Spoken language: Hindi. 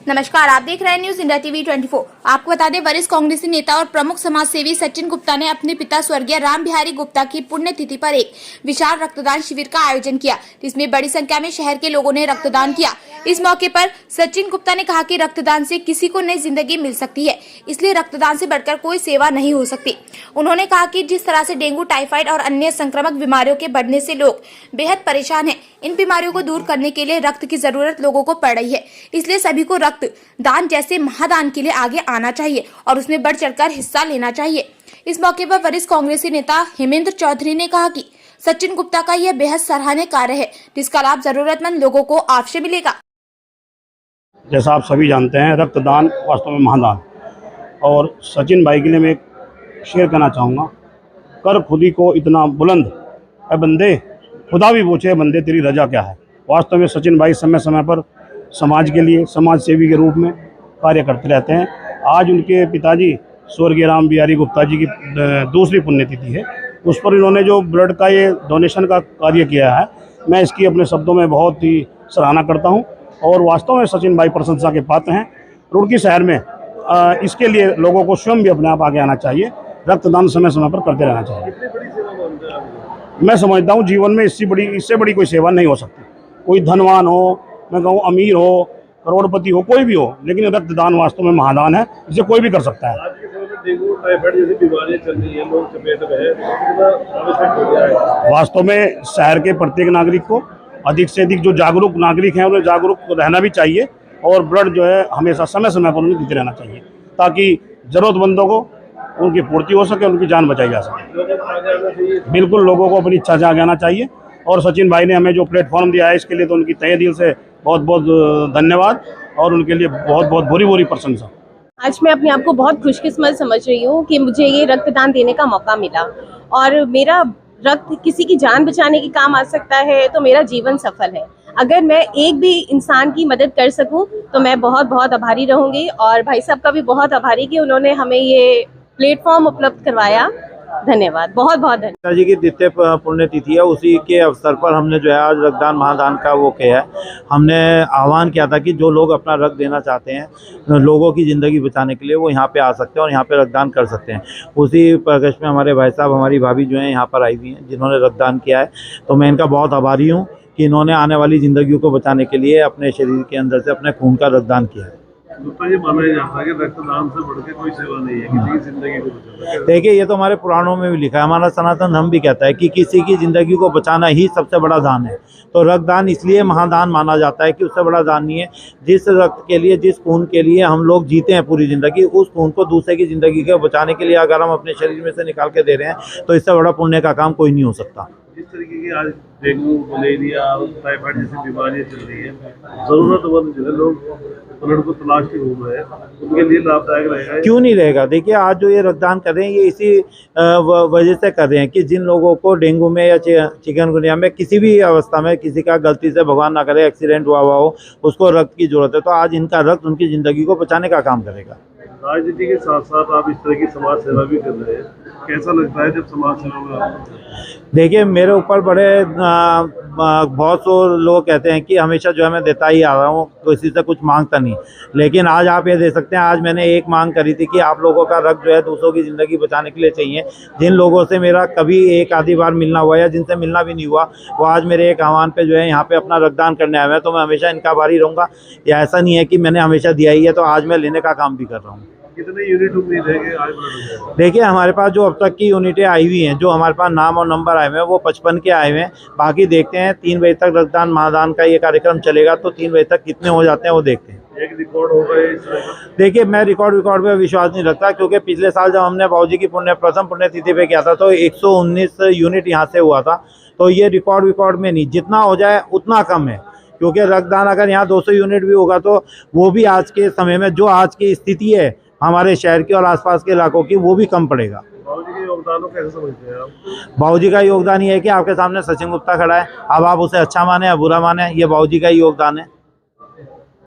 नमस्कार, आप देख रहे हैं न्यूज इंडिया टीवी 24। आपको बता दें, वरिष्ठ कांग्रेसी नेता और प्रमुख समाज सेवी सचिन गुप्ता ने अपने पिता स्वर्गीय राम बिहारी गुप्ता की पुण्यतिथि पर एक विशाल रक्तदान शिविर का आयोजन किया, जिसमें बड़ी संख्या में शहर के लोगों ने रक्तदान किया। इस मौके पर सचिन गुप्ता ने कहा कि रक्तदान से किसी को नई जिंदगी मिल सकती है, इसलिए रक्तदान से बढ़कर कोई सेवा नहीं हो सकती। उन्होंने कहा कि जिस तरह से डेंगू, टाइफाइड और अन्य संक्रामक बीमारियों के बढ़ने से लोग बेहद परेशान हैं, इन बीमारियों को दूर करने के लिए रक्त की जरूरत लोगों को पड़ रही है, इसलिए सभी को रक्त दान जैसे महादान के लिए आगे आना चाहिए और उसमें बढ़ चढ़कर हिस्सा लेना चाहिए। इस मौके पर वरिष्ठ कांग्रेसी नेता हेमेंद्र चौधरी ने कहा कि सचिन गुप्ता का यह बेहद सराहनीय कार्य है, जिसका लाभ जरूरतमंद लोगों को अवश्य मिलेगा। जैसा आप सभी जानते हैं, रक्तदान वास्तव में महादान, और सचिन भाई के लिए मैं एक शेर कहना चाहूँगा, कर खुदी को इतना बुलंद है बंदे, खुदा भी पूछे बंदे तेरी रजा क्या है। वास्तव में सचिन भाई समय समय पर समाज के लिए समाज सेवी के रूप में कार्य करते रहते हैं। आज उनके पिताजी स्वर्गीय राम बिहारी गुप्ता जी की दूसरी पुण्यतिथि है। उस पर इन्होंने जो ब्लड का ये डोनेशन का कार्य किया है, मैं इसकी अपने शब्दों में बहुत ही सराहना करता हूं और वास्तव में सचिन भाई प्रशंसा के पात्र हैं। रुड़की शहर में इसके लिए लोगों को स्वयं भी अपने आप आगे आना चाहिए, रक्तदान समय समय पर करते रहना चाहिए। मैं समझता हूँ जीवन में इससे बड़ी कोई सेवा नहीं हो सकती। कोई धनवान हो, मैं कहूँ अमीर हो, करोड़पति हो, कोई भी हो, लेकिन रक्तदान वास्तव में महादान है, इसे कोई भी कर सकता है। डेंगू, टाइफाइड जैसी बीमारियां चल रही हैं, लोग चपेट में हैं, आवश्यक हो गया है। वास्तव में शहर के प्रत्येक नागरिक को अधिक से अधिक जो जागरूक नागरिक हैं उन्हें जागरूक रहना भी चाहिए और ब्लड जो है हमेशा समय समय पर उन्हें देते रहना चाहिए, ताकि जरूरतमंदों को उनकी पूर्ति हो सके, उनकी जान बचाई जा सके। बिल्कुल लोगों को अपनी इच्छा से आगे आना चाहिए और सचिन भाई ने हमें जो प्लेटफॉर्म दिया है इसके लिए तो उनकी तहे दिल से बहुत बहुत धन्यवाद और उनके लिए बहुत बहुत भूरी प्रशंसा। आज मैं अपने आप को बहुत खुशकिस्मत समझ रही हूँ कि मुझे ये रक्तदान देने का मौका मिला और मेरा रक्त किसी की जान बचाने के काम आ सकता है तो मेरा जीवन सफल है। अगर मैं एक भी इंसान की मदद कर सकूं तो मैं बहुत बहुत आभारी रहूंगी और भाई साहब का भी बहुत आभारी कि उन्होंने हमें ये प्लेटफॉर्म उपलब्ध करवाया। धन्यवाद, बहुत बहुत धन्यवाद। पिताजी की द्वितीय पुण्यतिथि है, उसी के अवसर पर हमने जो है आज रक्तदान महादान का वो किया है। हमने आह्वान किया था कि जो लोग अपना रक्त देना चाहते हैं, लोगों की ज़िंदगी बचाने के लिए, वो यहाँ पे आ सकते हैं और यहाँ पे रक्तदान कर सकते हैं। उसी प्रकर्ष में हमारे भाई साहब, हमारी भाभी जो है यहाँ पर आई हुई हैं, जिन्होंने रक्तदान किया है। तो मैं इनका बहुत आभारी हूँ कि इन्होंने आने वाली ज़िंदगी को बचाने के लिए अपने शरीर के अंदर से अपने खून का रक्तदान किया है। ये माना जाता है कि रक्तदान से बढ़ के कोई सेवा नहीं है, किसी की जिंदगी को बचाना। देखिए, ये तो हमारे पुराणों में भी लिखा है, हमारा सनातन धर्म भी कहता है कि किसी की ज़िंदगी को बचाना ही सबसे बड़ा दान है। तो रक्तदान इसलिए महादान माना जाता है कि उससे बड़ा दान नहीं है। जिस रक्त के लिए, जिस खून के लिए हम लोग जीते हैं पूरी ज़िंदगी, उस खून को दूसरे की ज़िंदगी को बचाने के लिए अगर हम अपने शरीर में से निकाल के दे रहे हैं तो इससे बड़ा पुण्य का काम कोई नहीं हो सकता। जिस तरीके की आज डेंगू, मलेरिया, टाइफाइड जैसी बीमारियां चल रही है, जरूरतमंद जो है लोग ब्लड को तलाश के घूम रहे हैं, उनके लिए लाभदायक रहेगा। क्यों नहीं रहेगा? देखिए, आज जो ये रक्तदान कर रहे हैं ये इसी वजह से कर रहे हैं कि जिन लोगों को डेंगू में या चिकनगुनिया में किसी भी अवस्था में किसी का गलती से, भगवान ना करे, एक्सीडेंट हुआ हो, उसको रक्त की जरूरत है, तो आज इनका रक्त उनकी ज़िंदगी को बचाने का काम करेगा। राजनीति के साथ साथ आप इस तरह की समाज सेवा भी कर रहे हैं, कैसा लगता है जब समाज सेवा में? देखिए, मेरे ऊपर बड़े बहुत से लोग कहते हैं कि हमेशा जो है मैं देता ही आ रहा हूँ, किसी से कुछ मांगता नहीं, लेकिन आज आप ये दे सकते हैं। आज मैंने एक मांग करी थी कि आप लोगों का रक्त जो है दूसरों की ज़िंदगी बचाने के लिए चाहिए। जिन लोगों से मेरा कभी एक आधी बार मिलना हुआ या जिनसे मिलना भी नहीं हुआ, वो आज मेरे एक आह्वान पे जो है यहाँ पे अपना रक्तदान करने आए हैं, तो मैं हमेशा इनका आभारी रहूँगा। या ऐसा नहीं है कि मैंने हमेशा दिया ही है, तो आज मैं लेने का काम भी कर रहा हूँ। कितने यूनिट उम्मीद है कि आज ब्लड? देखिए, हमारे पास जो अब तक की यूनिटें आई हुई हैं, जो हमारे पास नाम और नंबर आए हुए हैं, वो 55 के आए हुए हैं। बाकी देखते हैं, 3 बजे तक रक्तदान महादान का ये कार्यक्रम चलेगा, तो 3 बजे तक कितने हो जाते हैं वो देखते हैं। एक रिकॉर्ड होगा इस तरह का? देखिए, मैं रिकॉर्ड पे विश्वास नहीं रखता, क्योंकि पिछले साल जब हमने बाबूजी की प्रथम पुण्यतिथि पे किया था तो 119 यूनिट यहाँ से हुआ था। तो ये रिकॉर्ड में नहीं, जितना हो जाए उतना कम है, क्योंकि रक्तदान अगर यहाँ 200 यूनिट भी होगा तो वो भी आज के समय में जो आज की स्थिति है हमारे शहर की और आसपास के इलाकों की, वो भी कम पड़ेगा। बाबूजी के योगदान को कैसे समझते हैं आप? बाबूजी का योगदान ये है कि आपके सामने सचिन गुप्ता खड़ा है, अब आप उसे अच्छा माने या बुरा माने, ये बाबूजी का ही योगदान है।